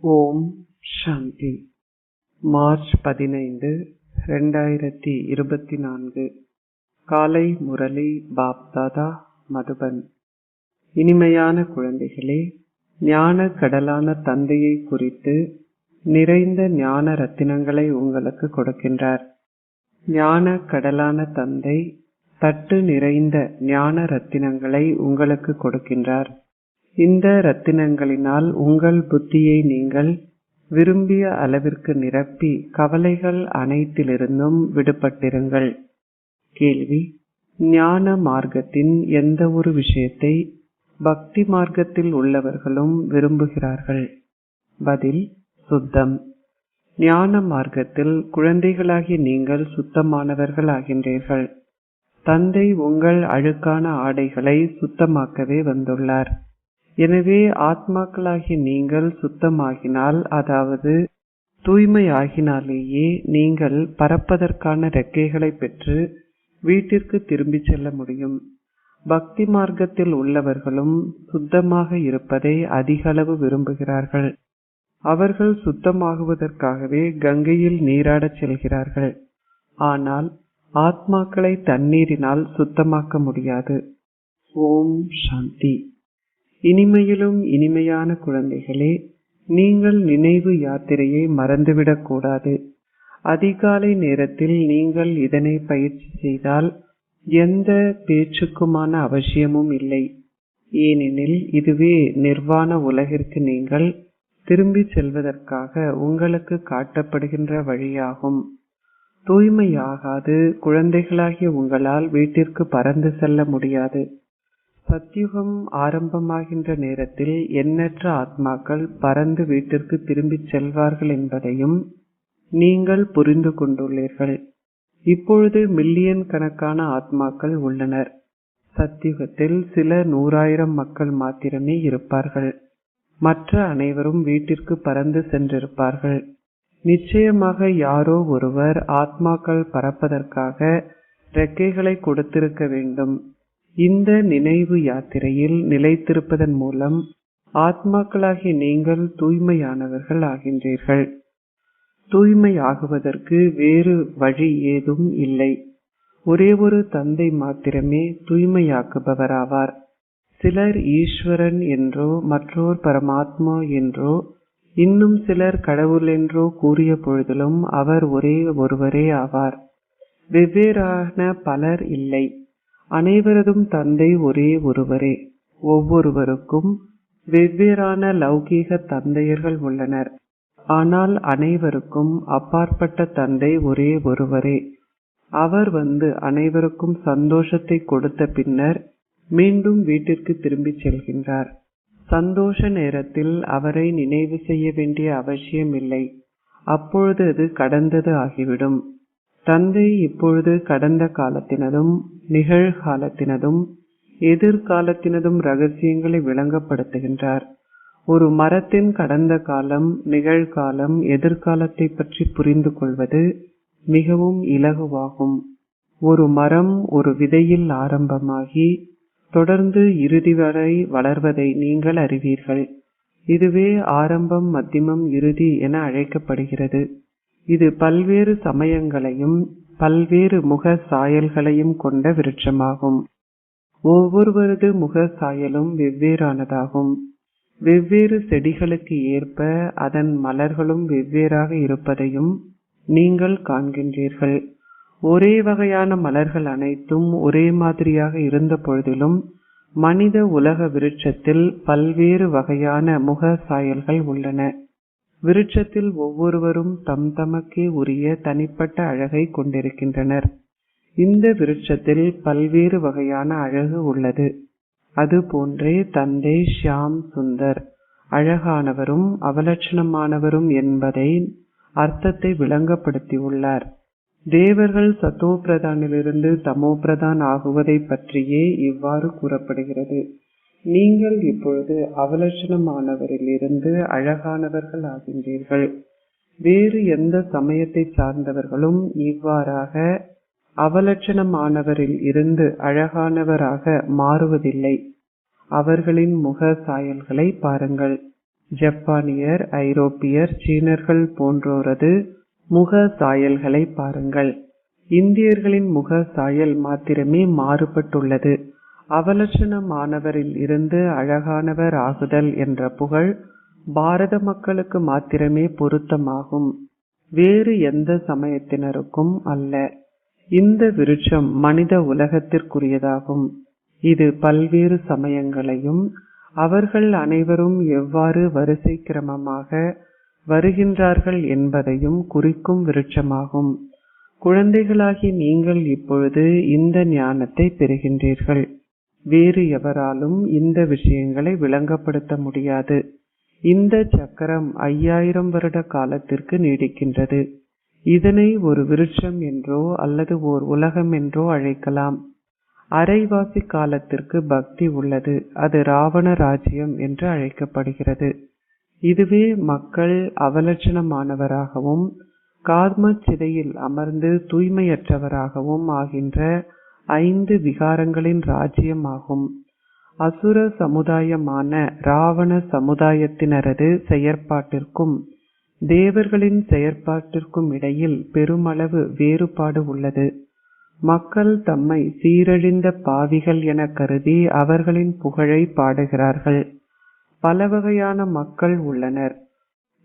ஓம் சாந்தி. March 15, 2024. காலை முரளி பாப்தாதா, மதுபன். இனிமையான குழந்தைகளே, ஞான கடலான தந்தையை குறித்து நிறைந்த ஞான ரத்தினங்களை உங்களுக்கு கொடுக்கின்றார். ஞான கடலான தந்தை தட்டு நிறைந்த ஞான ரத்தினங்களை உங்களுக்கு கொடுக்கின்றார். இந்த ரத்தினங்களினால் உங்கள் புத்தியை நீங்கள் விரும்பிய அளவிற்கு நிரப்பி கவலைகள் அனைத்திலிருந்தும் விடுபட்டிருங்கள். கேள்வி: ஞான மார்க்கத்தின் எந்த ஒரு விஷயத்தை பக்தி மார்க்கத்தில் உள்ளவர்களும் விரும்புகிறார்கள்? பதில்: சுத்தம். ஞான மார்க்கத்தில் குழந்தைகளாகி நீங்கள் சுத்தமானவர்கள் ஆகின்றீர்கள். தந்தை உங்கள் அழுக்கான ஆடைகளை சுத்தமாக்கவே வந்துள்ளார். எனவே ஆத்மாக்களாகி நீங்கள் சுத்தமாகினால், அதாவது தூய்மையாகினாலேயே நீங்கள் பறப்பதற்கான ரெக்கைகளை பெற்று வீட்டிற்கு திரும்பி செல்ல முடியும். பக்தி மார்க்கத்தில் உள்ளவர்களும் சுத்தமாக இருப்பதை அதிக அளவு விரும்புகிறார்கள். அவர்கள் சுத்தமாகுவதற்காகவே கங்கையில் நீராடச் செல்கிறார்கள். ஆனால் ஆத்மாக்களை தண்ணீரினால் சுத்தமாக்க முடியாது. ஓம் சாந்தி. இனிமையிலும் இனிமையான குழந்தைகளே, நீங்கள் நினைவு யாத்திரையை மறந்துவிடக் கூடாது. அதிகாலை நேரத்தில் நீங்கள் இதனை பயிற்சி செய்தால் எந்த பேச்சுக்குமான அவசியமும் இல்லை. ஏனெனில் இதுவே நிர்வாண உலகிற்கு நீங்கள் திரும்பி செல்வதற்காக உங்களுக்கு காட்டப்படுகின்ற வழியாகும். தூய்மையாகாது குழந்தைகளாகிய உங்களால் வீட்டிற்கு பறந்து செல்ல முடியாது. சத்யுகம் ஆரம்பமாகின்ற நேரத்தில் எண்ணற்ற ஆத்மாக்கள் பறந்து வீட்டிற்கு திரும்பி செல்வார்கள் என்பதையும் நீங்கள் புரிந்து கொண்டுள்ளீர்கள். இப்பொழுது மில்லியன் கணக்கான ஆத்மாக்கள் உள்ளனர். சத்யுகத்தில் சில 100,000 மக்கள் மாத்திரமே இருப்பார்கள். மற்ற அனைவரும் வீட்டிற்கு பறந்து சென்றிருப்பார்கள். நிச்சயமாக யாரோ ஒருவர் ஆத்மாக்கள் பறப்பதற்காக ரெக்கைகளை கொடுத்திருக்க வேண்டும். இந்த நினைவு யாத்திரையில் நிலைத்திருப்பதன் மூலம் ஆத்மாக்களாகி நீங்கள் தூய்மையானவர்கள் ஆகின்றீர்கள். தூய்மையாகுவதற்கு வேறு வழி ஏதும் இல்லை. ஒரே ஒரு தந்தை மாத்திரமே தூய்மையாக்குபவராவார். சிலர் ஈஸ்வரன் என்றோ, மற்றோர் பரமாத்மா என்றோ, இன்னும் சிலர் கடவுள் என்றோ கூறிய பொழுதிலும் அவர் ஒரே ஒருவரே ஆவார். வெவ்வேறான பலர் இல்லை. அனைவரதும் தந்தை ஒரே ஒருவரே. ஒவ்வொருவருக்கும் வெவ்வேறான லௌகீக தந்தையர்கள் உள்ளனர். ஆனால் அனைவருக்கும் அப்பாற்பட்ட தந்தை ஒரே ஒருவரே. அவர் வந்து அனைவருக்கும் சந்தோஷத்தை கொடுத்த பின்னர் மீண்டும் வீட்டிற்கு திரும்பி செல்கின்றார். சந்தோஷ நேரத்தில் அவரை நினைவு செய்ய வேண்டிய அவசியம் இல்லை. அப்பொழுது அது கடந்தது ஆகிவிடும். தந்தை இப்பொழுது கடந்த காலத்தினதும் நிகழ்காலத்தினதும் எதிர்காலத்தினதும் ரகசியங்களை விளங்கப்படுத்துகின்றார். ஒரு மரத்தின் கடந்த காலம், நிகழ்காலம், எதிர்காலத்தை பற்றி புரிந்து கொள்வது மிகவும் இலகுவாகும். ஒரு மரம் ஒரு விதையில் ஆரம்பமாகி தொடர்ந்து இறுதி வரை வளர்வதை நீங்கள் அறிவீர்கள். இதுவே ஆரம்பம், மத்தியமம், இறுதி என அழைக்கப்படுகிறது. இது பல்வேறு சமயங்களையும் பல்வேறு முக சாயல்களையும் கொண்ட விருட்சமாகும். ஒவ்வொருவரது முக சாயலும் வெவ்வேறானதாகும். வெவ்வேறு செடிகளுக்கு ஏற்ப அதன் மலர்களும் வெவ்வேறாக இருப்பதையும் நீங்கள் காண்கின்றீர்கள். ஒரே வகையான மலர்கள் அனைத்தும் ஒரே மாதிரியாக இருந்த பொழுதிலும் மனித உலக விருட்சத்தில் பல்வேறு வகையான முக சாயல்கள் உள்ளன. விருட்சத்தில் ஒவ்வொருவரும் தம் தமக்கே உரிய தனிப்பட்ட அழகை கொண்டிருக்கின்றனர். இந்த விருட்சத்தில் பல்வேறு வகையான அழகு உள்ளது. அது போன்றே தந்தை ஷியாம் சுந்தர் அழகானவரும் அவலட்சணமானவரும் என்பதை அர்த்தத்தை விளங்கப்படுத்தியுள்ளார். தேவர்கள் சத்தோ பிரதானிலிருந்து தமோ பிரதான் ஆகுவதை பற்றியே இவ்வாறு கூறப்படுகிறது. நீங்கள் இப்பொழுது அவலட்சணமானவரில் இருந்து அழகானவர்கள் ஆகின்றீர்கள். வேறு எந்த சமயத்தை சார்ந்தவர்களும் இவ்வாறாக அவலட்சணமானவரில் இருந்து அழகானவராக மாறுவதில்லை. அவர்களின் முக சாயல்களை பாருங்கள். ஜப்பானியர், ஐரோப்பியர், சீனர்கள் போன்றோரது முக சாயல்களை பாருங்கள். இந்தியர்களின் முக சாயல் மாத்திரமே மாறுபட்டுள்ளது. அவலட்சணமானவரில் இருந்து அழகானவர் ஆகுதல் என்ற புகழ் பாரத மக்களுக்கு மாத்திரமே பொருத்தமாகும், வேறு எந்த சமயத்தினருக்கும் அல்ல. இந்த விருட்சம் மனித உலகத்திற்குரியதாகும். இது பல்வேறு சமயங்களையும் அவர்கள் அனைவரும் எவ்வாறு வரிசை கிரமமாக வருகின்றார்கள் என்பதையும் குறிக்கும் விருட்சமாகும். குழந்தைகளாகி நீங்கள் இப்பொழுது இந்த ஞானத்தை பெறுகின்றீர்கள். வேறு எவராலும் இந்த விஷயங்களை விளங்கப்படுத்த முடியாது. இந்த சக்கரம் 5000 வருட காலத்திற்கு நீடிக்கின்றது. இதனை ஒரு விருட்சம் என்றோ அல்லது ஓர் உலகம் என்றோ அழைக்கலாம். அரைவாசி காலத்திற்கு பக்தி உள்ளது. அது ராவண ராஜ்யம் என்று அழைக்கப்படுகிறது. இதுவே மக்கள் அவலட்சணமானவராகவும் கார்மச் சிதையில் அமர்ந்து தூய்மையற்றவராகவும் ஆகின்ற 5 விகாரங்களின் ராஜ்யம் ஆகும். அசுர சமுதாயமான ராவண சமுதாயத்தினரது செயற்பாட்டிற்கும் தேவர்களின் செயற்பாட்டிற்கும் இடையில் பெருமளவு வேறுபாடு உள்ளது. மக்கள் தம்மை சீரழிந்த பாவிகள் என கருதி அவர்களின் புகழை பாடுகிறார்கள். பல வகையான மக்கள் உள்ளனர்.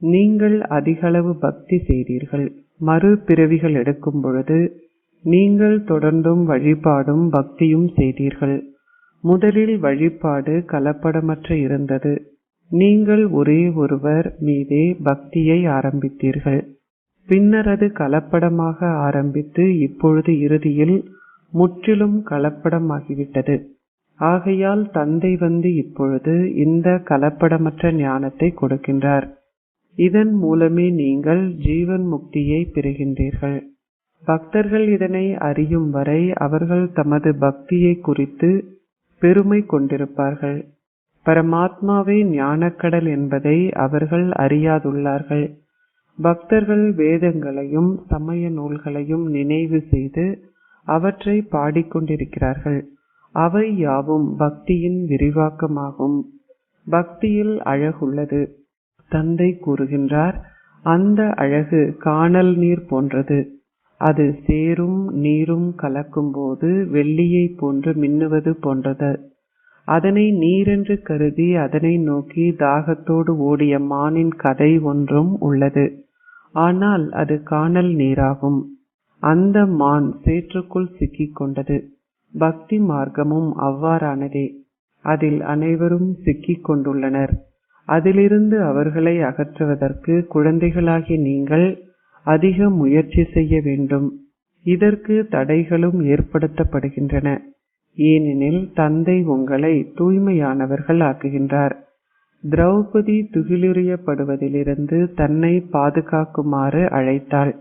நீங்கள் அதிகளவு பக்தி செய்தீர்கள். மறு பிறவிகள் எடுக்கும் பொழுது நீங்கள் தொடர்ந்தும் வழிபாடும் பக்தியும் செய்தீர்கள். முதலில் வழிபாடு கலப்படமற்ற இருந்தது. நீங்கள் ஒரே ஒருவர் மீதே பக்தியை ஆரம்பித்தீர்கள். பின்னர் அது கலப்படமாக ஆரம்பித்து இப்பொழுது இறுதியில் முற்றிலும் கலப்படமாகிவிட்டது. ஆகையால் தந்தை வந்து இப்பொழுது இந்த கலப்படமற்ற ஞானத்தை கொடுக்கின்றார். இதன் மூலமே நீங்கள் ஜீவன் முக்தியை பெறுகின்றீர்கள். பக்தர்கள் இதனை அறியும் வரை அவர்கள் தமது பக்தியை குறித்து பெருமை கொண்டிருப்பார்கள். பரமாத்மாவே ஞானக்கடல் என்பதை அவர்கள் அறியாதுள்ளார்கள். பக்தர்கள் வேதங்களையும் சமய நூல்களையும் நினைவு செய்து அவற்றை பாடிக்கொண்டிருக்கிறார்கள். அவை யாவும் பக்தியின் விரிவாக்கமாகும். பக்தியில் அழகுள்ளது. தந்தை கூறுகின்றார், அந்த அழகு காணல் நீர் போன்றது. அது சேரும் நீரும் கலக்கும் போது வெள்ளியை போன்று மின்னுவது போன்றது. அதனை நீரென்று கருதி அதனை நோக்கி தாகத்தோடு ஓடிய மானின் கதை ஒன்றும் உள்ளது. ஆனால் அது காணல் நீராகும். அந்த மான் சேற்றுக்குள் சிக்கிக் கொண்டது. பக்தி மார்க்கமும் அவ்வாறானதே. அதில் அனைவரும் சிக்கிக் கொண்டுள்ளனர். அதிலிருந்து அவர்களை அகற்றுவதற்கு குழந்தைகளாகி நீங்கள் அதிக முயற்சி செய்ய வேண்டும். இதற்கு தடைகளும் ஏற்படுத்தப்படுகின்றன. ஏனெனில் தந்தை உங்களை தூய்மையானவர்கள் ஆக்குகின்றார். திரௌபதி துகிலுரியப்படுவதிலிருந்து தன்னை பாதுகாக்குமாறு அழைத்தாள்.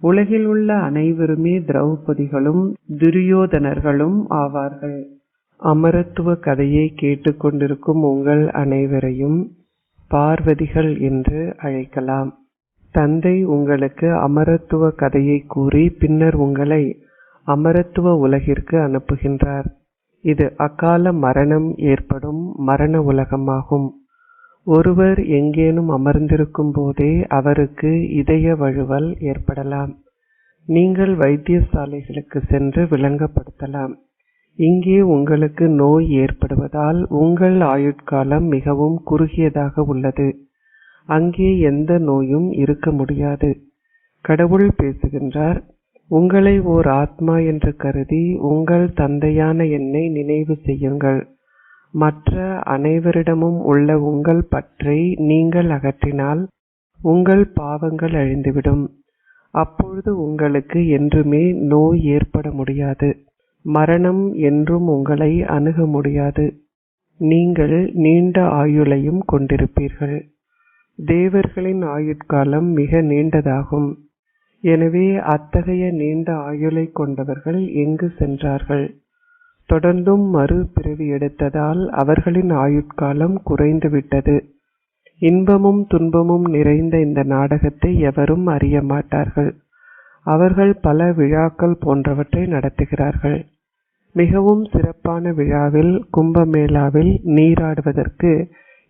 உலகில் உள்ள அனைவருமே திரௌபதிகளும் துரியோதனர்களும் ஆவார்கள். அமரத்துவ கதையை கேட்டுக்கொண்டிருக்கும் உங்கள் அனைவரையும் பார்வதிகள் என்று அழைக்கலாம். தந்தை உங்களுக்கு அமரத்துவ கதையை கூறி பின்னர் உங்களை அமரத்துவ உலகிற்கு அனுப்புகின்றார். இது அகால மரணம் ஏற்படும் மரண உலகமாகும். ஒருவர் எங்கேனும் அமர்ந்திருக்கும் போதே அவருக்கு இதய வழுவல் ஏற்படலாம். நீங்கள் வைத்தியசாலைகளுக்கு சென்று விளங்கப்படுத்தலாம். இங்கே உங்களுக்கு நோய் ஏற்படுவதால் உங்கள் ஆயுட்காலம் மிகவும் குறுகியதாக உள்ளது. அங்கே எந்த நோயும் இருக்க முடியாது. கடவுள் பேசுகின்றார், உங்களை ஓர் ஆத்மா என்று கருதி உங்கள் தந்தையான என்னை நினைவு செய்யுங்கள். மற்ற அனைவரிடமும் உள்ள உங்கள் பற்றை நீங்கள் அகற்றினால் உங்கள் பாவங்கள் அழிந்துவிடும். அப்பொழுது உங்களுக்கு என்றுமே நோய் ஏற்பட முடியாது. மரணம் என்றும் உங்களை அணுக முடியாது. நீங்கள் நீண்ட ஆயுளையும் கொண்டிருப்பீர்கள். தேவர்களின் ஆயுட்காலம் மிக நீண்டதாகும். எனவே அத்தகைய நீண்ட ஆயுளை கொண்டவர்கள் எங்கு சென்றார்கள்? தொடர்ந்தும் மறு பிறவி எடுத்ததால் அவர்களின் ஆயுட்காலம் குறைந்துவிட்டது. இன்பமும் துன்பமும் நிறைந்த இந்த நாடகத்தை எவரும் அறிய மாட்டார்கள். அவர்கள் பல விழாக்கள் போன்றவற்றை நடத்துகிறார்கள். மிகவும் சிறப்பான விழாவில் கும்பமேளாவில் நீராடுவதற்கு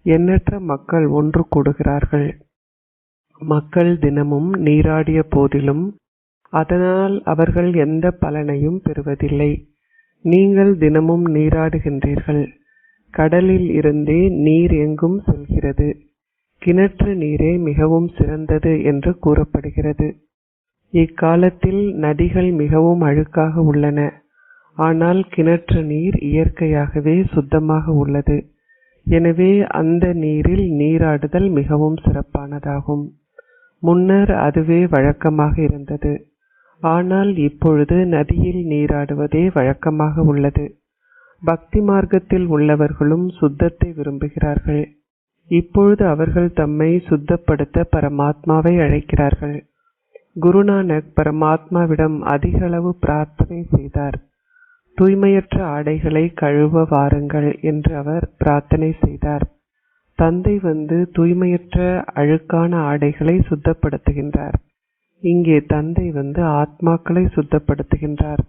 எண்ணற்ற மக்கள் ஒன்று கூடுகிறார்கள். மக்கள் தினமும் நீராடிய போதிலும் அதனால் அவர்கள் எந்த பலனையும் பெறுவதில்லை. நீங்கள் தினமும் நீராடுகின்றீர்கள். கடலில் இருந்தே நீர் எங்கும் செல்கிறது. கிணற்று நீரே மிகவும் சிறந்தது என்று கூறப்படுகிறது. இக்காலத்தில் நதிகள் மிகவும் அழுக்காக உள்ளன. ஆனால் கிணற்று நீர் இயற்கையாகவே சுத்தமாக உள்ளது. எனவே அந்த நீரில் நீராடுதல் மிகவும் சிறப்பானதாகும். முன்னர் அதுவே வழக்கமாக இருந்தது. ஆனால் இப்பொழுது நதியில் நீராடுவதே வழக்கமாக உள்ளது. பக்தி மார்க்கத்தில் உள்ளவர்களும் சுத்தத்தை விரும்புகிறார்கள். இப்பொழுது அவர்கள் தம்மை சுத்தப்படுத்த பரமாத்மாவை அழைக்கிறார்கள். குருநானக் பரமாத்மாவிடம் அதிக அளவு பிரார்த்தனை செய்தார். தூய்மையற்ற ஆடைகளை கழுவ வாருங்கள் என்று அவர் பிரார்த்தனை செய்தார். தந்தை வந்து தூய்மையற்ற அழுக்கான ஆடைகளை சுத்தப்படுத்துகின்றார். இங்கே தந்தை வந்து ஆத்மாக்களை சுத்தப்படுத்துகின்றார்.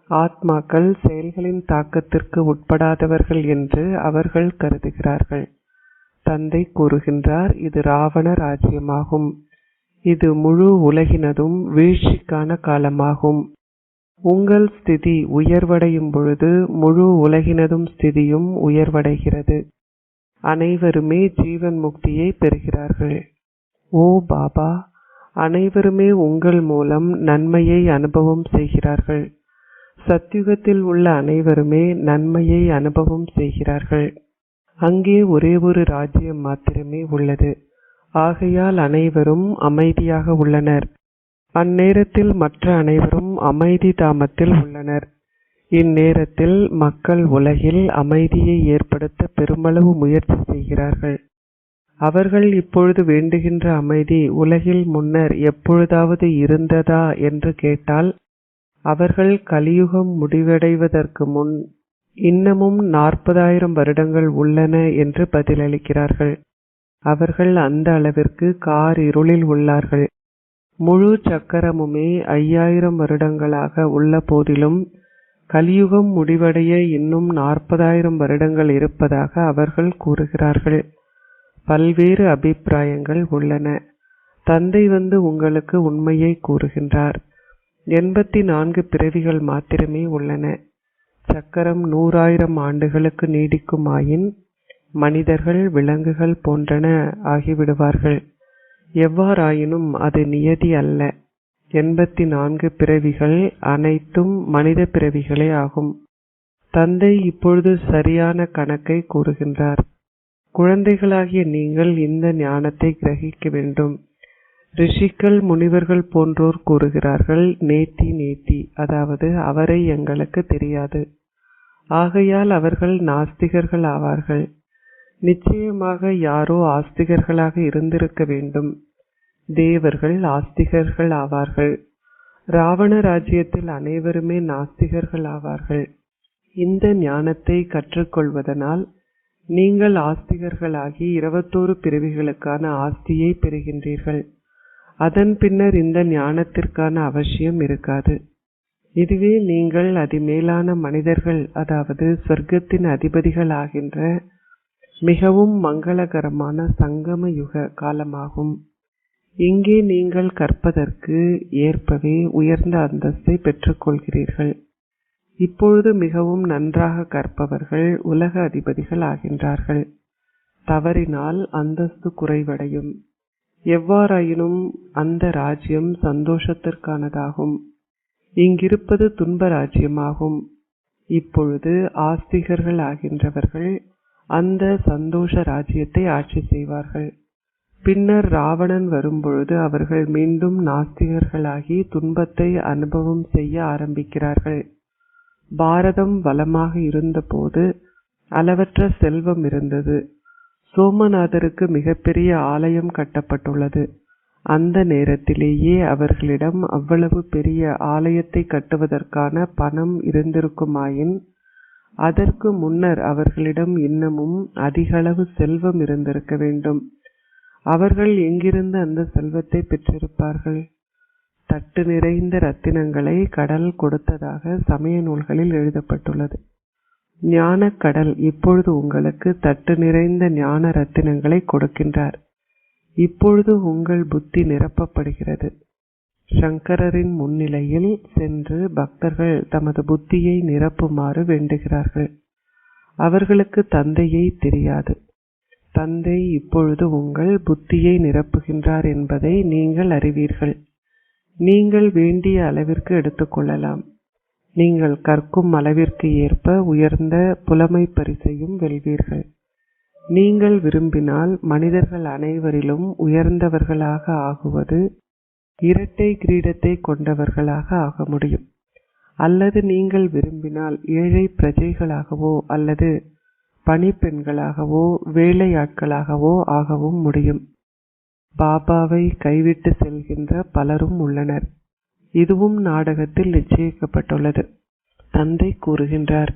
ஆத்மாக்கள் செயல்களின் தாக்கத்திற்கு உட்படாதவர்கள் என்று அவர்கள் கருதுகிறார்கள். தந்தை கூறுகின்றார், இது ராவண ராஜ்யமாகும். இது முழு உலகினதும் வீழ்ச்சிக்கான காலமாகும். உங்கள் ஸ்திதி உயர்வடையும் பொழுது முழு உலகினதும் ஸ்திதியும் உயர்வடைகிறது. அனைவருமே ஜீவன் முக்தியை பெறுகிறார்கள். ஓ பாபா, அனைவருமே உங்கள் மூலம் நன்மையை அனுபவம் செய்கிறார்கள். சத்யுகத்தில் உள்ள அனைவருமே நன்மையை அனுபவம் செய்கிறார்கள். அங்கே ஒரே ஒரு ராஜ்யம் மாத்திரமே உள்ளது. ஆகையால் அனைவரும் அமைதியாக உள்ளனர். அந்நேரத்தில் மற்ற அனைவரும் அமைதி தாமத்தில் உள்ளனர். இந்நேரத்தில் மக்கள் உலகில் அமைதியை ஏற்படுத்த பெருமளவு முயற்சி செய்கிறார்கள். அவர்கள் இப்பொழுது வேண்டுகின்ற அமைதி உலகில் முன்னர் எப்பொழுதாவது இருந்ததா என்று கேட்டால், அவர்கள் கலியுகம் முடிவடைவதற்கு முன் இன்னமும் 40,000 வருடங்கள் உள்ளன என்று பதிலளிக்கிறார்கள். அவர்கள் அந்த அளவிற்கு கார் இருளில் உள்ளார்கள். முழு சக்கரமுமே 5000 வருடங்களாக உள்ள போதிலும் கலியுகம் முடிவடைய இன்னும் 40,000 வருடங்கள் இருப்பதாக அவர்கள் கூறுகிறார்கள். பல்வேறு அபிப்பிராயங்கள் உள்ளன. தந்தை வந்து உங்களுக்கு உண்மையை கூறுகின்றார். 84 பிறவிகள் மாத்திரமே உள்ளன. சக்கரம் 100,000 ஆண்டுகளுக்கு நீடிக்குமாயின் மனிதர்கள் விலங்குகள் போன்றன ஆகிவிடுவார்கள். எவ்வாறாயினும் அது நியதி அல்ல. 84 பிறவிகள் அனைத்தும் மனித பிறவிகளே ஆகும். தந்தை இப்பொழுது சரியான கணக்கை கூறுகின்றார். குழந்தைகளாகிய நீங்கள் இந்த ஞானத்தை கிரகிக்க வேண்டும். ரிஷிகள் முனிவர்கள் போன்றோர் கூறுகிறார்கள், நேத்தி நேத்தி, அதாவது அவரை எங்களுக்கு தெரியாது. ஆகையால் அவர்கள் நாஸ்திகர்கள் ஆவார்கள். நிச்சயமாக யாரோ ஆஸ்திகர்களாக இருந்திருக்க வேண்டும். தேவர்கள் ஆஸ்திகர்கள் ஆவார்கள். ராவண ராஜ்யத்தில் அனைவருமே நாஸ்திகர்கள் ஆவார்கள். இந்த ஞானத்தை கற்றுக்கொள்வதனால் நீங்கள் ஆஸ்திகர்களாகி 21 பிறவிகளுக்கான ஆஸ்தியை பெறுகின்றீர்கள். அதன் பின்னர் இந்த ஞானத்திற்கான அவசியம் இருக்காது. இதுவே நீங்கள் அதிமேலான மனிதர்கள், அதாவது சொர்க்கத்தின் அதிபதிகள் ஆகின்ற மிகவும் மங்களகரமான சங்கம யுக காலமாகும். இங்கே நீங்கள் கற்பதற்கு ஏற்பவே உயர்ந்த அந்தஸ்தை பெற்றுக்கொள்கிறீர்கள். இப்பொழுது மிகவும் நன்றாக கற்பவர்கள் உலக அதிபதிகள் ஆகின்றார்கள். தவறினால் அந்தஸ்து குறைவடையும். எவ்வாறாயினும் அந்த ராஜ்யம் சந்தோஷத்திற்கானதாகும். இங்கிருப்பது துன்ப ராஜ்யமாகும். இப்பொழுது ஆஸ்திகர்கள் ஆகின்றவர்கள் அந்த சந்தோஷ ராஜ்யத்தை ஆட்சி செய்வார்கள். பின்னர் ராவணன் வரும்பொழுது அவர்கள் மீண்டும் நாஸ்திகர்களாகி துன்பத்தை அனுபவம் செய்ய ஆரம்பிக்கிறார்கள். பாரதம் வளமாக இருந்தபோது அளவற்ற செல்வம் இருந்தது. சோமநாதருக்கு மிகப்பெரிய ஆலயம் கட்டப்பட்டுள்ளது. அந்த நேரத்திலேயே அவர்களிடம் அவ்வளவு பெரிய ஆலயத்தை கட்டுவதற்கான பணம் இருந்திருக்குமாயின், அதற்கு முன்னர் அவர்களிடம் இன்னமும் அதிகளவு செல்வம் இருந்திருக்க வேண்டும். அவர்கள் எங்கிருந்து அந்த செல்வத்தை பெற்றிருப்பார்கள்? தட்டு நிறைந்த ரத்தினங்களை கடல் கொடுத்ததாக சமய நூல்களில் எழுதப்பட்டுள்ளது. ஞானக்கடல் இப்பொழுது உங்களுக்கு தட்டு நிறைந்த ஞான ரத்தினங்களை கொடுக்கின்றார். இப்பொழுது உங்கள் புத்தி நிரப்பப்படுகிறது. சங்கரரின் முன்னிலையில் சென்று பக்தர்கள் தமது புத்தியை நிரப்புமாறு வேண்டுகிறார்கள். அவர்களுக்கு தந்தையை தெரியாது. தந்தை இப்பொழுது உங்கள் புத்தியை நிரப்புகின்றார் என்பதை நீங்கள் அறிவீர்கள். நீங்கள் வேண்டிய அளவிற்கு எடுத்துக்கொள்ளலாம். நீங்கள் கற்கும் அளவிற்கு ஏற்ப உயர்ந்த புலமை பரிசையும் வெல்வீர்கள். நீங்கள் விரும்பினால் மனிதர்கள் அனைவரிலும் உயர்ந்தவர்களாக ஆகுவது இரட்டை கிரீடத்தை கொண்டவர்களாக ஆக முடியும். அல்லது நீங்கள் விரும்பினால் ஏழை பிரஜைகளாகவோ அல்லது பணிப்பெண்களாகவோ வேலையாட்களாகவோ ஆகவும் முடியும். பாபாவை கைவிட்டு செல்கின்ற பலரும் உள்ளனர். இதுவும் நாடகத்தில் நிச்சயிக்கப்பட்டுள்ளது. தந்தை கூறுகின்றார்,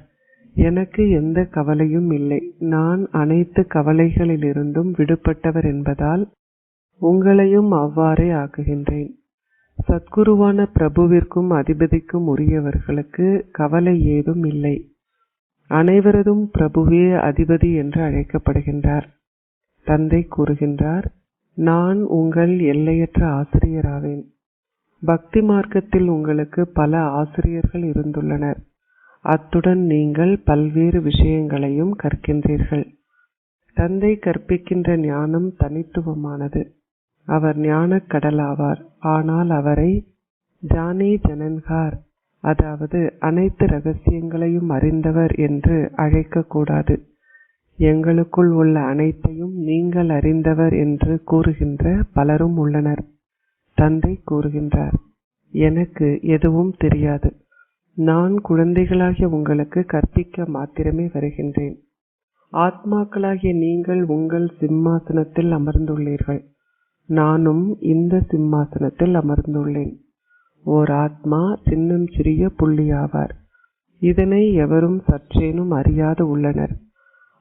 எனக்கு எந்த கவலையும் இல்லை. நான் அனைத்து கவலைகளிலிருந்தும் விடுபட்டவர் என்பதால் உங்களையும் அவ்வாறே ஆக்குகின்றேன். சத்குருவான பிரபுவிற்கும் அதிபதிக்கும் உரியவர்களுக்கு கவலை ஏதும் இல்லை. அனைவரதும் பிரபுவே அதிபதி என்று அழைக்கப்படுகின்றார். தந்தை கூறுகின்றார், நான் உங்கள் எல்லையற்ற ஆசிரியராவேன். பக்தி மார்க்கத்தில் உங்களுக்கு பல ஆசிரியர்கள் இருந்துள்ளனர். அத்துடன் நீங்கள் பல்வேறு விஷயங்களையும் கற்கின்றீர்கள். தந்தை கற்பிக்கின்ற ஞானம் தனித்துவமானது. அவர் ஞானக் கடலாவார். ஆனால் அவரை ஜானே ஜனன்கார், அதாவது அனைத்து ரகசியங்களையும் அறிந்தவர் என்று அழைக்கக்கூடாது. எங்களுக்குள் உள்ள அனைத்தையும் நீங்கள் அறிந்தவர் என்று கூறுகின்ற பலரும் உள்ளனர். தந்தை கூறுகின்றார், எனக்கு எதுவும் தெரியாது. நான் குழந்தைகளாகிய உங்களுக்கு கற்பிக்க மாத்திரமே வருகின்றேன். ஆத்மாக்களாகிய நீங்கள் உங்கள் சிம்மாசனத்தில் அமர்ந்துள்ளீர்கள். நானும் இந்த சிம்மாசனத்தில் அமர்ந்துள்ளேன். ஓர் ஆத்மா சின்னம் சிறிய புள்ளியாவார். இதனை எவரும் சற்றேனும் அறியாது உள்ளனர்.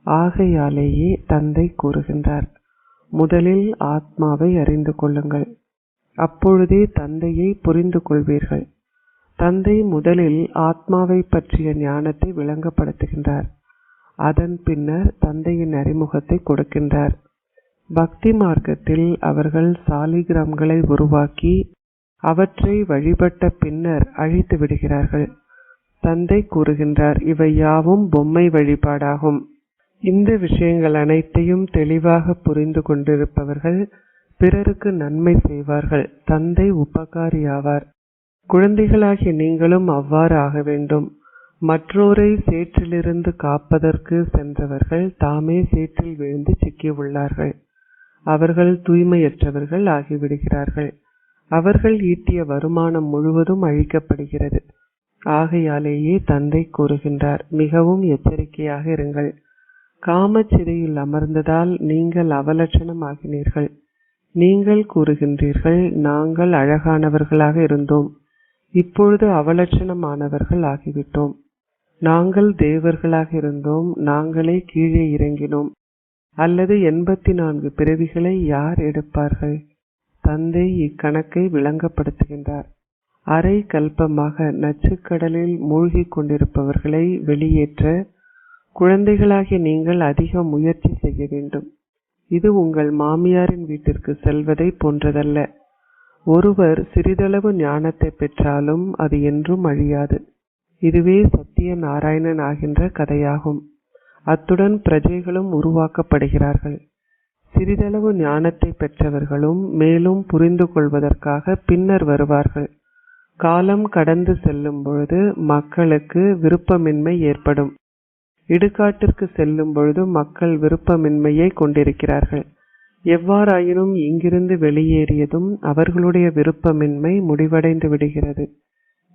ஆகையாலேயே தந்தை கூறுகின்றார், முதலில் ஆத்மாவை அறிந்து கொள்ளுங்கள். அப்பொழுதே தந்தையை புரிந்து கொள்வீர்கள். தந்தை முதலில் ஆத்மாவை பற்றிய ஞானத்தை விளங்கப்படுத்துகின்றார். அதன் பின்னர் தந்தையின் அறிமுகத்தை கொடுக்கின்றார். பக்தி மார்க்கத்தில் அவர்கள் சாலிகிராம்களை உருவாக்கி அவற்றை வழிபட்ட பின்னர் அழித்து விடுகிறார்கள். தந்தை கூறுகின்றார், இவை யாவும் பொம்மை வழிபாடாகும். இந்த விஷயங்கள் அனைத்தையும் தெளிவாக புரிந்து கொண்டிருப்பவர்கள் பிறருக்கு நன்மை செய்வார்கள். தந்தை உபகாரியாவார். குழந்தைகளாகிய நீங்களும் அவ்வாறு ஆக வேண்டும். மற்றோரை சேற்றிலிருந்து காப்பதற்கு சென்றவர்கள் தாமே சேற்றில் விழுந்து சிக்கியுள்ளார்கள். அவர்கள் தூய்மையற்றவர்கள் ஆகிவிடுகிறார்கள். அவர்கள் ஈட்டிய வருமானம் முழுவதும் அழிக்கப்படுகிறது. ஆகையாலேயே தந்தை கூறுகின்றார், மிகவும் எச்சரிக்கையாக இருங்கள். காமச்சிறையில் அமர்ந்ததால் நீங்கள் அவலட்சணம் ஆகினீர்கள். நீங்கள் கூறுகின்றீர்கள், நாங்கள் அழகானவர்களாக இருந்தோம், இப்பொழுது அவலட்சணமானவர்கள் ஆகிவிட்டோம். நாங்கள் தேவர்களாக இருந்தோம், நாங்களே கீழே இறங்கினோம். அல்லது 84 பிறவிகளை யார் எடுப்பார்கள்? தந்தை இக்கணக்கை விளங்கப்படுத்துகின்றார். அரை கல்பமாக நச்சுக்கடலில் மூழ்கிக் கொண்டிருப்பவர்களை வெளியேற்ற குழந்தைகளாகிய நீங்கள் அதிக முயற்சி செய்ய வேண்டும். இது உங்கள் மாமியாரின் வீட்டிற்கு செல்வதை போன்றதல்ல. ஒருவர் சிறிதளவு ஞானத்தை பெற்றாலும் அது என்றும் அழியாது. இதுவே சத்திய நாராயணன் ஆகின்ற கதையாகும். அத்துடன் பிரஜைகளும் உருவாக்கப்படுகிறார்கள். சிறிதளவு ஞானத்தை பெற்றவர்களும் மேலும் புரிந்து கொள்வதற்காக பின்னர் வருவார்கள். காலம் கடந்து செல்லும் பொழுது மக்களுக்கு விருப்பமின்மை ஏற்படும். இடுகாட்டிற்கு செல்லும் பொழுது மக்கள் விருப்பமின்மையை கொண்டிருக்கிறார்கள். எவ்வாறாயினும் இங்கிருந்து வெளியேறியதும் அவர்களுடைய விருப்பமின்மை முடிவடைந்து விடுகிறது.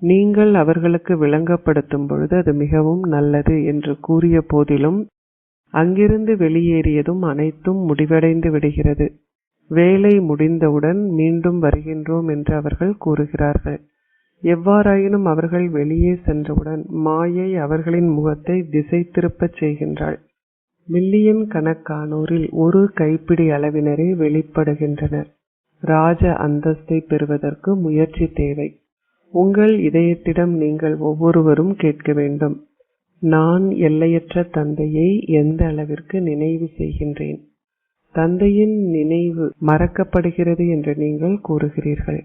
நீங்கள் அவர்களுக்கு விளங்கப்படுத்தும் பொழுது அது மிகவும் நல்லது என்று கூறிய போதிலும் அங்கிருந்து வெளியேறியதும் அனைத்தும் முடிவடைந்து விடுகிறது. வேலை முடிந்தவுடன் மீண்டும் வருகின்றோம் என்று அவர்கள் கூறுகிறார்கள். எவ்வாறாயினும் அவர்கள் வெளியே சென்றவுடன் மாயை அவர்களின் முகத்தை திசை திருப்பச் செய்கின்றாள். மில்லியன் கணக்கானோரில் ஒரு கைப்பிடி அளவினரே வெளிப்படுகின்றனர். ராஜ அந்தஸ்தை பெறுவதற்கு முயற்சி தேவை. உங்கள் இதயத்திடம் நீங்கள் ஒவ்வொருவரும் கேட்க வேண்டும், நான் எல்லையற்ற தந்தையை எந்த அளவிற்கு நினைவு செய்கின்றேன். தந்தையின் நினைவு மறக்கப்படுகிறது என்று நீங்கள் கூறுகிறீர்கள்.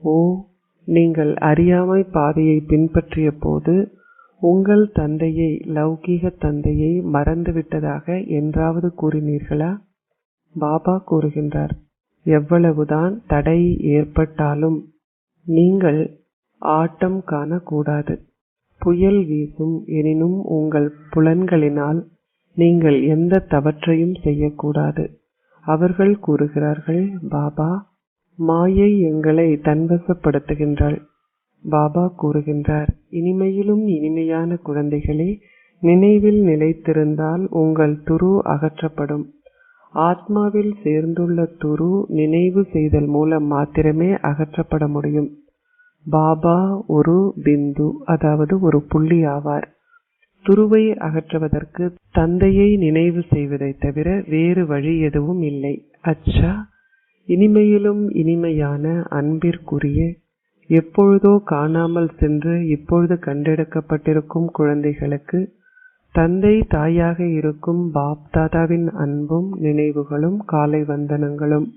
ஓ, நீங்கள் அறியாமை பாதையை பின்பற்றிய போது உங்கள் தந்தையை, லௌகீக தந்தையை மறந்துவிட்டதாக என்றாவது கூறினீர்களா? பாபா கூறுகின்றார், எவ்வளவுதான் தடை ஏற்பட்டாலும் நீங்கள் ஆட்டம் காணக்கூடாது. புயல் வீசும், எனினும் உங்கள் புலன்களினால் நீங்கள் எந்த தவற்றையும் செய்யக்கூடாது. அவர்கள் கூறுகிறார்கள், பாபா, மாயை எங்களை தன்வசப்படுத்துகின்றாள். பாபா கூறுகின்றார், இனிமையிலும் இனிமையான குழந்தைகளே, நினைவில் நிலைத்திருந்தால் உங்கள் துரு அகற்றப்படும். ஆத்மாவில் சேர்ந்துள்ள துரு நினைவு செய்தல் மூலம் மாத்திரமே அகற்றப்பட முடியும். பாபா ஒரு பிந்து, அதாவது ஒரு புள்ளி ஆவார். துருவை அகற்றுவதற்கு தந்தையை நினைவு செய்வதை தவிர வேறு வழி எதுவும் இல்லை. அச்சா, இனிமையிலும் இனிமையான அன்பிற்குரிய, எப்பொழுதோ காணாமல் சென்று இப்பொழுது கண்டெடுக்கப்பட்டிருக்கும் குழந்தைகளுக்கு தந்தை தாயாக இருக்கும் பாப் தாதாவின் அன்பும் நினைவுகளும் காலை வந்தனங்களும்.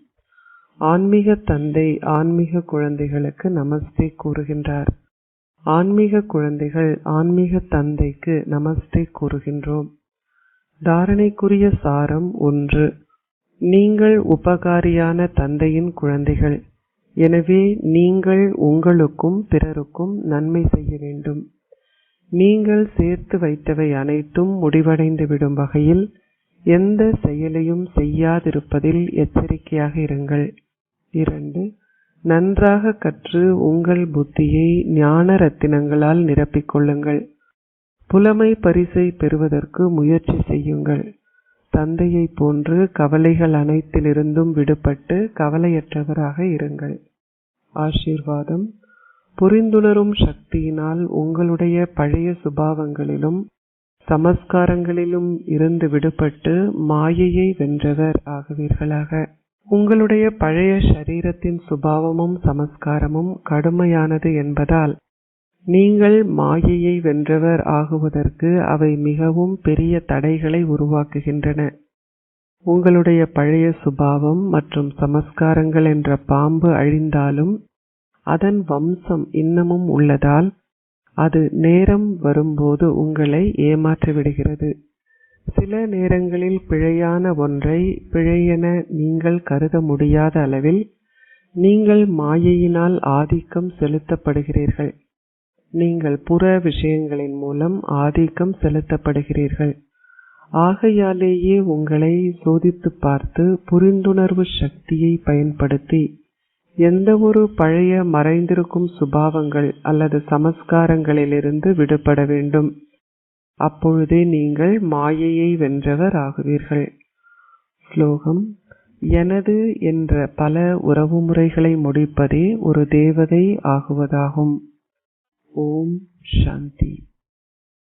ஆன்மீக தந்தை ஆன்மீக குழந்தைகளுக்கு நமஸ்தே கூறுகின்றார். ஆன்மீக குழந்தைகள் ஆன்மீக தந்தைக்கு நமஸ்தே கூறுகின்றோம். தாரணைக்குரிய சாரம் 1. நீங்கள் உபகாரியான தந்தையின் குழந்தைகள். எனவே நீங்கள் உங்களுக்கும் பிறருக்கும் நன்மை செய்ய வேண்டும். நீங்கள் சேர்த்து வைத்தவை அனைத்தும் முடிவடைந்துவிடும் வகையில் எந்த செயலையும் செய்யாதிருப்பதில் எச்சரிக்கையாக இருங்கள். 2. நன்றாக கற்று உங்கள் புத்தியை ஞான ரத்தினங்களால் நிரப்பிக்கொள்ளுங்கள். புலமை பரிசை பெறுவதற்கு முயற்சி செய்யுங்கள். தந்தையை போன்று கவலைகள் அனைத்திலிருந்தும் விடுபட்டு கவலையற்றவராக இருங்கள். ஆசீர்வாதம். புரிந்துணரும் சக்தியினால் உங்களுடைய பழைய சுபாவங்களிலும் சமஸ்காரங்களிலும் இருந்து விடுபட்டு மாயையை வென்றவர் ஆகுவீர்களாக. உங்களுடைய பழைய சரீரத்தின் சுபாவமும் சமஸ்காரமும் கடுமையானது என்பதால் நீங்கள் மாயையை வென்றவர் ஆகுவதற்கு அவை மிகவும் பெரிய தடைகளை உருவாக்குகின்றன. உங்களுடைய பழைய சுபாவம் மற்றும் சமஸ்காரங்கள் என்ற பாம்பு அழிந்தாலும் அதன் வம்சம் இன்னமும் உள்ளதால் அது நேரம் வரும்போது உங்களை ஏமாற்றிவிடுகிறது. சில நேரங்களில் பிழையான ஒன்றை பிழையென நீங்கள் கருத முடியாத அளவில் நீங்கள் மாயையினால் ஆதிக்கம் செலுத்தப்படுகிறீர்கள். நீங்கள் புற விஷயங்களின் மூலம் ஆதிக்கம் செலுத்தப்படுகிறீர்கள். ஆகையாலேயே உங்களை சோதித்து பார்த்து புரிந்துணர்வு சக்தியை பயன்படுத்தி எந்த ஒரு பழைய மறைந்திருக்கும் சுபாவங்கள் அல்லது சமஸ்காரங்களிலிருந்து விடுபட வேண்டும். அப்பொழுதே நீங்கள் மாயையை வென்றவர் ஆகுவீர்கள். ஸ்லோகம். எனது என்ற பல உறவுமுறைகளை முடிப்பதே ஒரு தேவதை ஆகுவதாகும். ஓம் சாந்தி.